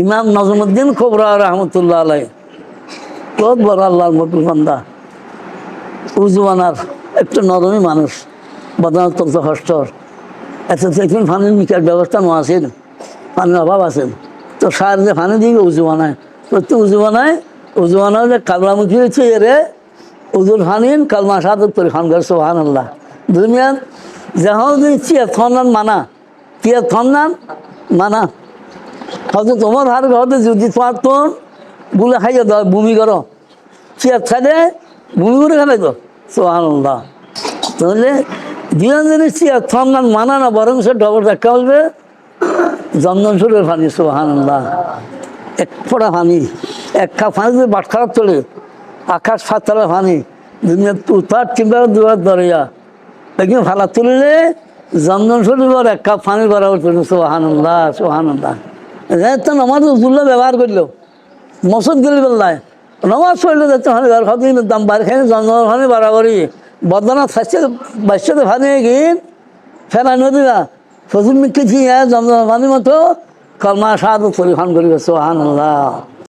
ইমাম নজমুদ্দিন খোবরা রহমতুল্লাহ আলাই বহুত বড় আল্লাহর মকবুল বান্দা, উজুয়ানার একটু নরমই মানুষ, বদনার তন্ত কষ্টর এত দেখুন পানির মিটার ব্যবস্থা ন আছেন, পানির অভাব আছেন, তো সার যে পানি দিয়ে উজু বানায়, প্রত্যেক উজু বানায়, উজু বানায় যে কাবলামুখী হয়েছে এরে উজুর ফানিন কালমা সাদত করে খান করে সোহান আল্লাহ দুনিয়ার যখন চিয়া থনান মানা তিয়া থনান মানা হয়তো তোমার হার ঘরে যদি তোমার তোর বুলে খাইয়ে দাও বমি করো চেয়ার ছাড়ে বমি করে খাবে তো সোহান আল্লাহ। তাহলে দিন দিনের চেয়ার থনান মানা না বরং সে ডবল দেখা বলবে জমজম সুরের পানি সোহান আল্লাহ। এক ফোঁটা পানি এক কাপ পানি যদি বাট খারাপ চলে আকাশ ফাতলা পানি দুনিয়া উত্তার কিংবা দুয়ার দরিয়া একদিন ফালা তুললে জমজম শরীর এক কাপ পানি বরাবর চলে সোহান আল্লাহ সোহান আল্লাহ। তো নমাজ উজুল্লাহ ব্যবহার করলো মসুদ গেলে বললায় নমাজ পড়লে যাতে পানি ব্যবহার খাওয়া কিন্তু দাম বাড়ি খাই জমজমের পানি বরাবরই বদনা থাকছে বাচ্চাতে পানি গিন ফেরা নদীরা ফজুল মিক্কি দিয়ে জমজমের পানি মতো কলমা সাদ পরিখান করিবে সোহান আল্লাহ।